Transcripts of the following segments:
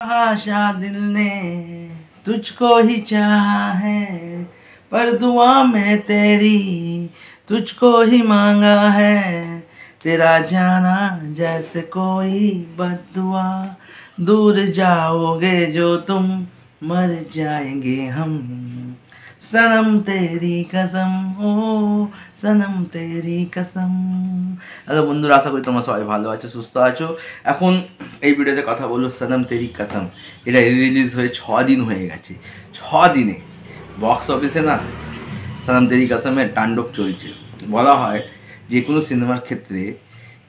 आशा दिल ने तुझको ही चाहा है, पर दुआ में तेरी तुझको ही मांगा है। तेरा जाना जैसे कोई बद्दुआ, दूर जाओगे जो तुम मर जाएंगे हम। सनम तेरी कसम, ओ सनम तेरी कसम। হ্যালো বন্ধুরা, আশা করি তোমরা সবাই ভালো আছো, সুস্থ আছো। এখন এই ভিডিওতে কথা বলবো সনম তেরি কসম। এটা রিলিজ হয়ে 6 দিন হয়ে গেছে। 6 দিনে বক্স অফিসে না সনম তেরি কসমের তাণ্ডব চলছে। বলা হয় যে কোনো সিনেমার ক্ষেত্রে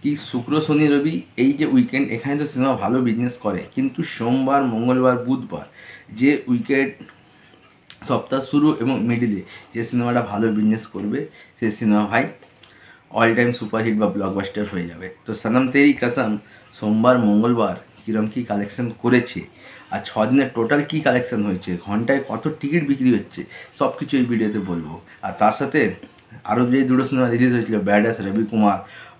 কি শুক্র শনি রবি এই যে উইকেন্ড, এখানে তো সিনেমা ভালো বিজনেস করে, কিন্তু সোমবার মঙ্গলবার বুধবার যে উইকেন্ড, সপ্তাহ শুরু এবং মিডিলে যে সিনেমাটা ভালো বিজনেস করবে সেই সিনেমা ভাই অল টাইম সুপারহিট বা ব্লকবাস্টার হয়ে যাবে। তো সনম তেরি কসম সোমবার মঙ্গলবার কীরকম কী কালেকশন করেছে আর 6 দিনের টোটাল কী কালেকশন হয়েছে, ঘন্টায় কত টিকিট বিক্রি হচ্ছে, সব কিছু এই ভিডিওতে বলবো। আর তার সাথে আরও যে দুটো সিনেমা রিলিজ হয়েছিল ব্যাডাস রবি কুমার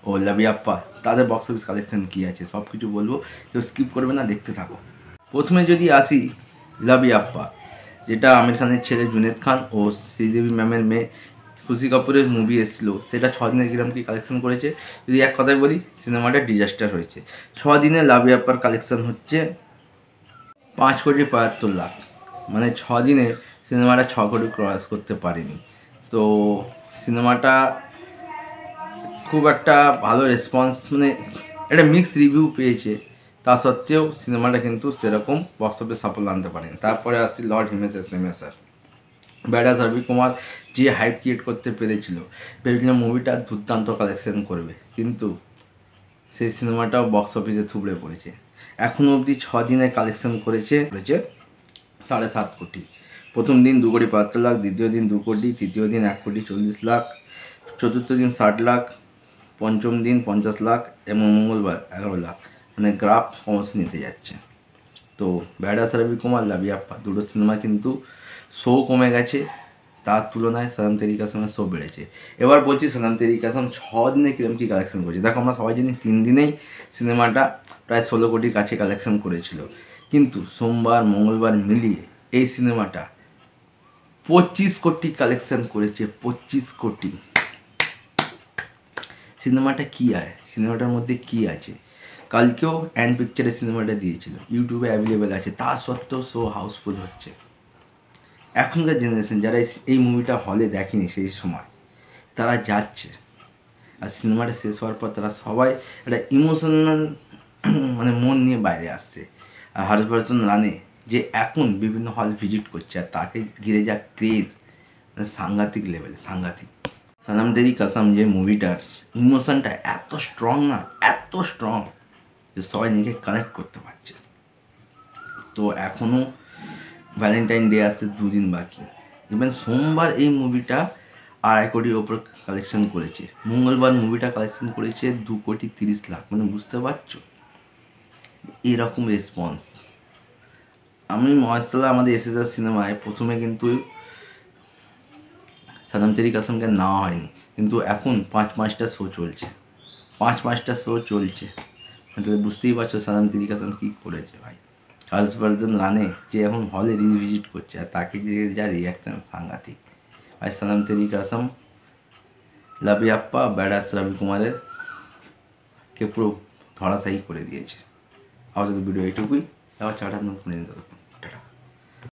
ও লাবিয়াপ্পা, তাদের বক্স অফিস কালেকশন কী আছে সব কিছু বলবো। কেউ স্কিপ করবে না, দেখতে থাকো। প্রথমে যদি আসি লাবিয়াপ্পা, যেটা আমির খানের ছেলে জুনেদ খান ও শ্রীদেবী ম্যামের মেয়ে খুশি কাপুরের মুভি এসেছিলো, সেটা 6 দিনে কিরম কী কালেকশন করেছে যদি এক কথায় বলি, সিনেমাটা ডিজাস্টার হয়েছে। 6 দিনে লাবিয়াপ্পার কালেকশন হচ্ছে 5,75,00,000। মানে 6 দিনে সিনেমাটা 6 কোটি ক্রস করতে পারেনি। তো সিনেমাটা খুব একটা ভালো রেসপন্স, মানে একটা মিক্স রিভিউ পেয়েছে। তা সত্ত্বেও সিনেমাটা কিন্তু সেরকম বক্স অফিস সাফল্য আনতে পারেনি। তারপরে আসি লর্ড হিমেশ এসএমএসআর। ব্যাডাস রবি কুমার যে হাইপ ক্রিয়েট করতে পেরেছিল, ভেবেছিল মুভিটা দুর্দান্ত কালেকশন করবে, কিন্তু সেই সিনেমাটাও বক্স অফিসে থুবড়ে পড়েছে। এখনও অবধি 6 দিনে কালেকশন করেছে 7.5 কোটি। প্রথম দিন 2,75,00,000, দ্বিতীয় দিন 2 কোটি, তৃতীয় দিন 1,40,00,000, চতুর্থ দিন 60 লাখ, পঞ্চম দিন 50 লাখ এবং মঙ্গলবার 11 লাখ। মানে গ্রাফ ক্রমশ নিতে যাচ্ছে। তো ব্যাডাস রবি কুমার লাবিয়াপ্পা দুটো সিনেমা কিন্তু শো কমে গেছে, তার তুলনায় সনম তেরি কসমের শো বেড়েছে। এবার বলছি সনম তেরি কসম 6 দিনে কীরকম কী কালেকশন করেছে। দেখো, আমরা সবাই জানি 3 দিনেই সিনেমাটা প্রায় 16 কোটির কাছে কালেকশন করেছিল, কিন্তু সোমবার মঙ্গলবার মিলিয়ে এই সিনেমাটা 25 কোটি কালেকশন করেছে। 25 কোটি। সিনেমাটা কী হয়, সিনেমাটার মধ্যে কী আছে? কালকেও অ্যান্ড পিকচারের সিনেমাটা দিয়েছিল, ইউটিউবে অ্যাভেলেবেল আছে, তা সত্ত্বেও শো হাউসফুল হচ্ছে। এখনকার জেনারেশন যারা এই মুভিটা হলে দেখেনি সেই সময়, তারা যাচ্ছে, আর সিনেমাটা শেষ হওয়ার পর তারা সবাই একটা ইমোশনাল মানে মন নিয়ে বাইরে আসছে। আর হর্ষবর্ধন রানে যে এখন বিভিন্ন হল ভিজিট করছে, আর তাকে ঘিরে যা ক্রেজ, মানে সাংঘাতিক লেভেলে, সাংঘাতিক। সনম তেরি কসম যে মুভিটার ইমোশনটা এত স্ট্রং না, এত স্ট্রং যে সবাই নিজেকে কানেক্ট করতে পারছে। তো এখনও ভ্যালেন্টাইন ডে আসতে 2 দিন বাকি। ইভেন সোমবার এই মুভিটা 2.5 কোটির ওপর কালেকশন করেছে, মঙ্গলবার মুভিটা কালেকশন করেছে 2,30,00,000। মানে বুঝতে পারছো এরকম রেসপন্স। আমি মহেশতলা আমাদের এসএসআর সিনেমায় প্রথমে কিন্তু সনম তেরি কসমকে নেওয়া হয়নি, কিন্তু এখন 5-5টা শো চলছে, 5-5টা শো চলছে। তাহলে বুঝতেই পারছো সনম তেরি কসম কী করেছে ভাই। হর্ষবর্ধন রানে যে এখন হলে রিভিজিট করছে, আর তাকে যে যা রিয়াকশান, সাংঘাতিক ভাই। সনম তেরি কসম লাবিয়াপ্পা ব্যাডাস রবি কুমারের কে পুরো ধরাশায়ী করে দিয়েছে। আমার সাথে ভিডিও এইটুকুই। আবার 4টা নতুন